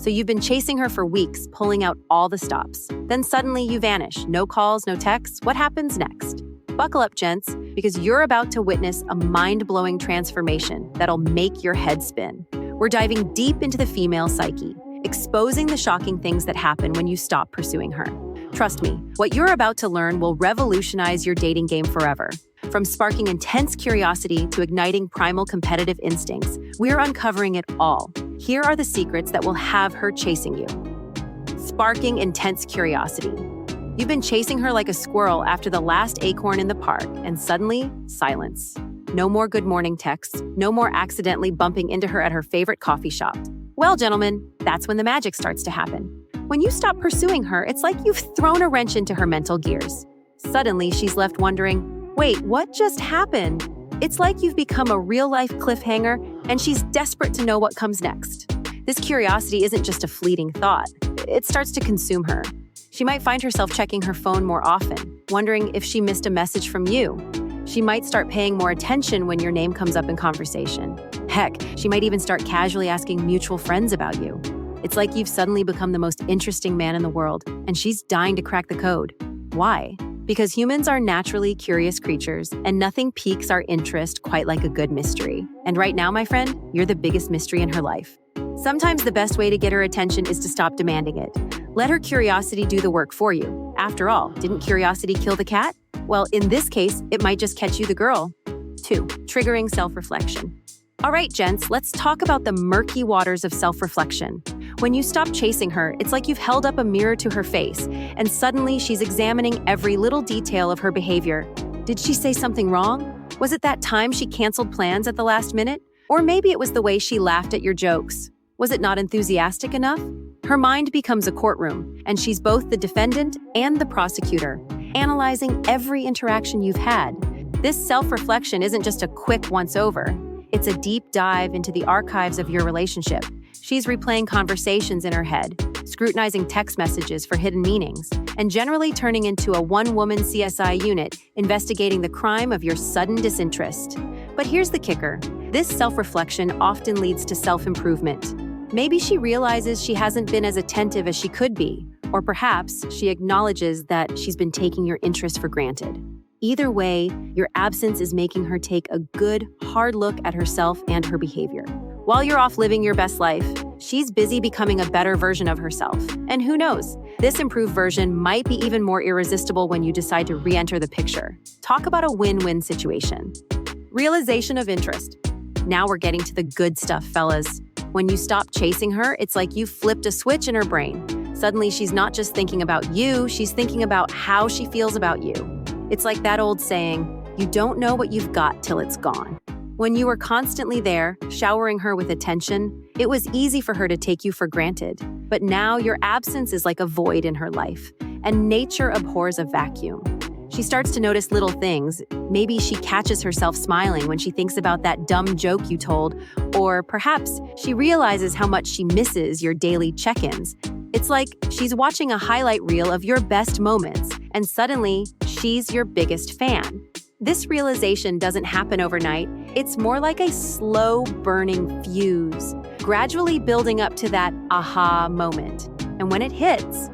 So you've been chasing her for weeks, pulling out all the stops. Then suddenly you vanish. No calls, no texts. What happens next? Buckle up, gents, because you're about to witness a mind-blowing transformation that'll make your head spin. We're diving deep into the female psyche, exposing the shocking things that happen when you stop pursuing her. Trust me, what you're about to learn will revolutionize your dating game forever. From sparking intense curiosity to igniting primal competitive instincts, we're uncovering it all. Here are the secrets that will have her chasing you. Sparking intense curiosity. You've been chasing her like a squirrel after the last acorn in the park, and suddenly, silence. No more good morning texts, no more accidentally bumping into her at her favorite coffee shop. Well, gentlemen, that's when the magic starts to happen. When you stop pursuing her, it's like you've thrown a wrench into her mental gears. Suddenly, she's left wondering, wait, what just happened? It's like you've become a real-life cliffhanger, and she's desperate to know what comes next. This curiosity isn't just a fleeting thought. It starts to consume her. She might find herself checking her phone more often, wondering if she missed a message from you. She might start paying more attention when your name comes up in conversation. Heck, she might even start casually asking mutual friends about you. It's like you've suddenly become the most interesting man in the world, and she's dying to crack the code. Why? Because humans are naturally curious creatures, and nothing piques our interest quite like a good mystery. And right now, my friend, you're the biggest mystery in her life. Sometimes the best way to get her attention is to stop demanding it. Let her curiosity do the work for you. After all, didn't curiosity kill the cat? Well, in this case, it might just catch you the girl. 2. Triggering self-reflection. All right, gents, let's talk about the murky waters of self-reflection. When you stop chasing her, it's like you've held up a mirror to her face, and suddenly she's examining every little detail of her behavior. Did she say something wrong? Was it that time she canceled plans at the last minute? Or maybe it was the way she laughed at your jokes. Was it not enthusiastic enough? Her mind becomes a courtroom, and she's both the defendant and the prosecutor, analyzing every interaction you've had. This self-reflection isn't just a quick once-over. It's a deep dive into the archives of your relationship. She's replaying conversations in her head, scrutinizing text messages for hidden meanings, and generally turning into a one-woman CSI unit investigating the crime of your sudden disinterest. But here's the kicker. This self-reflection often leads to self-improvement. Maybe she realizes she hasn't been as attentive as she could be, or perhaps she acknowledges that she's been taking your interest for granted. Either way, your absence is making her take a good, hard look at herself and her behavior. While you're off living your best life, she's busy becoming a better version of herself. And who knows, this improved version might be even more irresistible when you decide to re-enter the picture. Talk about a win-win situation. Realization of interest. Now we're getting to the good stuff, fellas. When you stop chasing her, it's like you flipped a switch in her brain. Suddenly, she's not just thinking about you, she's thinking about how she feels about you. It's like that old saying, you don't know what you've got till it's gone. When you were constantly there, showering her with attention, it was easy for her to take you for granted. But now your absence is like a void in her life, and nature abhors a vacuum. She starts to notice little things. Maybe she catches herself smiling when she thinks about that dumb joke you told, or perhaps she realizes how much she misses your daily check-ins. It's like she's watching a highlight reel of your best moments, and suddenly, she's your biggest fan. This realization doesn't happen overnight. It's more like a slow-burning fuse, gradually building up to that aha moment. And when it hits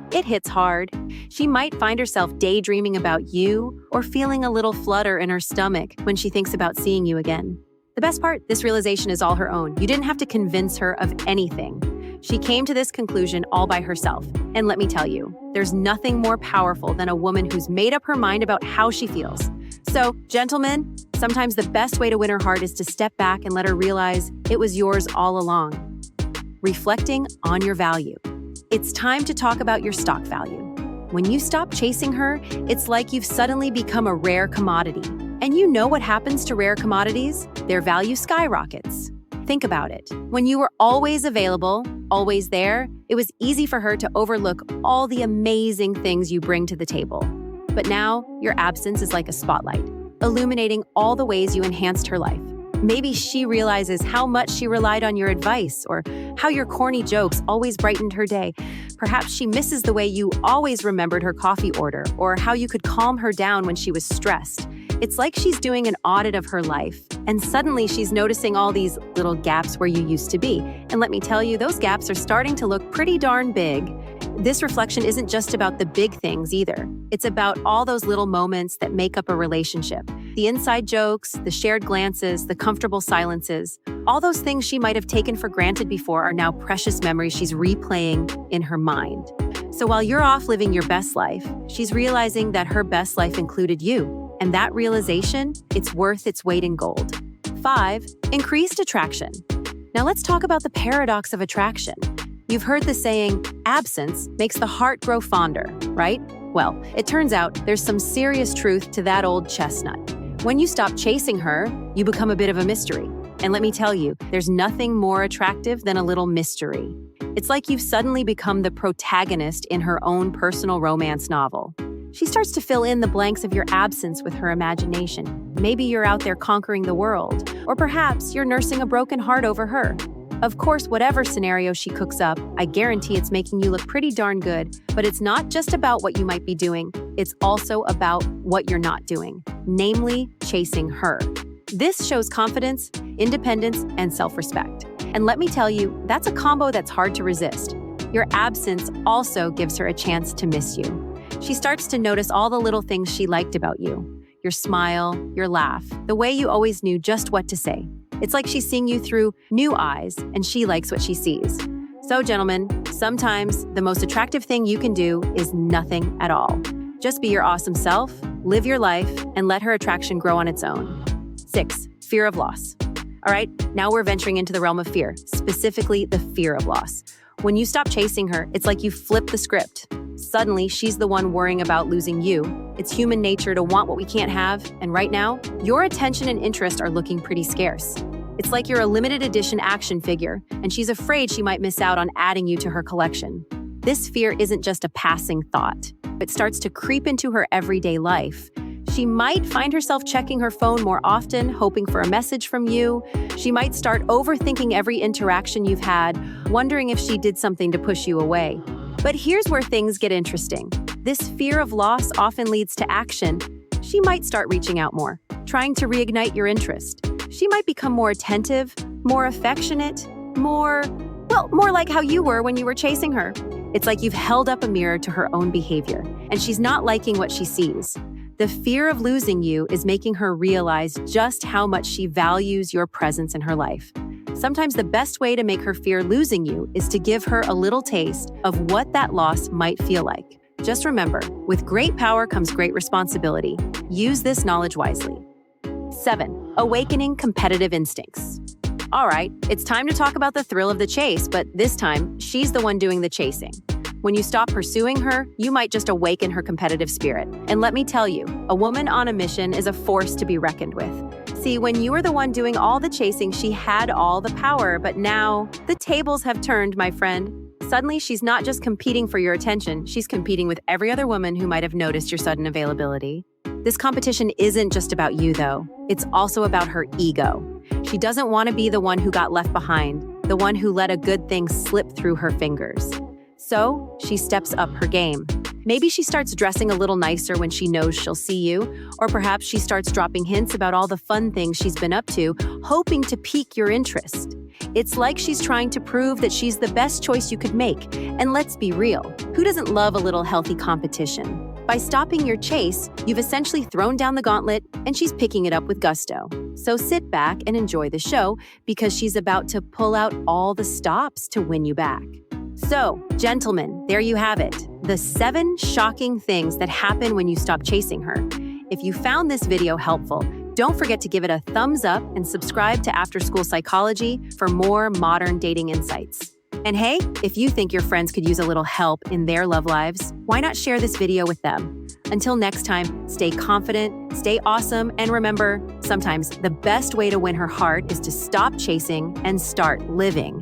hard. She might find herself daydreaming about you or feeling a little flutter in her stomach when she thinks about seeing you again. The best part, this realization is all her own. You didn't have to convince her of anything. She came to this conclusion all by herself. And let me tell you, there's nothing more powerful than a woman who's made up her mind about how she feels. So, gentlemen, sometimes the best way to win her heart is to step back and let her realize it was yours all along. Reflecting on your value. It's time to talk about your stock value. When you stop chasing her, it's like you've suddenly become a rare commodity. And you know what happens to rare commodities? Their value skyrockets. Think about it. When you were always available, always there, it was easy for her to overlook all the amazing things you bring to the table. But now, your absence is like a spotlight, illuminating all the ways you enhanced her life. Maybe she realizes how much she relied on your advice or how your corny jokes always brightened her day. Perhaps she misses the way you always remembered her coffee order or how you could calm her down when she was stressed. It's like she's doing an audit of her life, and suddenly she's noticing all these little gaps where you used to be. And let me tell you, those gaps are starting to look pretty darn big. This reflection isn't just about the big things either. It's about all those little moments that make up a relationship. The inside jokes, the shared glances, the comfortable silences. All those things she might have taken for granted before are now precious memories she's replaying in her mind. So while you're off living your best life, she's realizing that her best life included you. And that realization, it's worth its weight in gold. 5. Increased attraction. Now let's talk about the paradox of attraction. You've heard the saying, absence makes the heart grow fonder, right? Well, it turns out there's some serious truth to that old chestnut. When you stop chasing her, you become a bit of a mystery. And let me tell you, there's nothing more attractive than a little mystery. It's like you've suddenly become the protagonist in her own personal romance novel. She starts to fill in the blanks of your absence with her imagination. Maybe you're out there conquering the world, or perhaps you're nursing a broken heart over her. Of course, whatever scenario she cooks up, I guarantee it's making you look pretty darn good. But it's not just about what you might be doing, it's also about what you're not doing, namely chasing her. This shows confidence, independence, and self-respect. And let me tell you, that's a combo that's hard to resist. Your absence also gives her a chance to miss you. She starts to notice all the little things she liked about you. Your smile, your laugh, the way you always knew just what to say. It's like she's seeing you through new eyes, and she likes what she sees. So, gentlemen, sometimes the most attractive thing you can do is nothing at all. Just be your awesome self, live your life, and let her attraction grow on its own. 6. Fear of loss. All right, now we're venturing into the realm of fear, specifically the fear of loss. When you stop chasing her, it's like you flip the script. Suddenly, she's the one worrying about losing you. It's human nature to want what we can't have, and right now, your attention and interest are looking pretty scarce. It's like you're a limited edition action figure, and she's afraid she might miss out on adding you to her collection. This fear isn't just a passing thought. It starts to creep into her everyday life. She might find herself checking her phone more often, hoping for a message from you. She might start overthinking every interaction you've had, wondering if she did something to push you away. But here's where things get interesting. This fear of loss often leads to action. She might start reaching out more, trying to reignite your interest. She might become more attentive, more affectionate, more like how you were when you were chasing her. It's like you've held up a mirror to her own behavior, and she's not liking what she sees. The fear of losing you is making her realize just how much she values your presence in her life. Sometimes the best way to make her fear losing you is to give her a little taste of what that loss might feel like. Just remember, with great power comes great responsibility. Use this knowledge wisely. 7. Awakening competitive instincts. All right, it's time to talk about the thrill of the chase, but this time, she's the one doing the chasing. When you stop pursuing her, you might just awaken her competitive spirit. And let me tell you, a woman on a mission is a force to be reckoned with. See, when you were the one doing all the chasing, she had all the power, but now the tables have turned, my friend. Suddenly, she's not just competing for your attention, she's competing with every other woman who might have noticed your sudden availability. This competition isn't just about you, though. It's also about her ego. She doesn't want to be the one who got left behind, the one who let a good thing slip through her fingers. So, she steps up her game. Maybe she starts dressing a little nicer when she knows she'll see you, or perhaps she starts dropping hints about all the fun things she's been up to, hoping to pique your interest. It's like she's trying to prove that she's the best choice you could make. And let's be real, who doesn't love a little healthy competition? By stopping your chase, you've essentially thrown down the gauntlet, and she's picking it up with gusto. So sit back and enjoy the show, because she's about to pull out all the stops to win you back. So, gentlemen, there you have it. The 7 shocking things that happen when you stop chasing her. If you found this video helpful, don't forget to give it a thumbs up and subscribe to After School Psychology for more modern dating insights. And hey, if you think your friends could use a little help in their love lives, why not share this video with them? Until next time, stay confident, stay awesome, and remember, sometimes the best way to win her heart is to stop chasing and start living.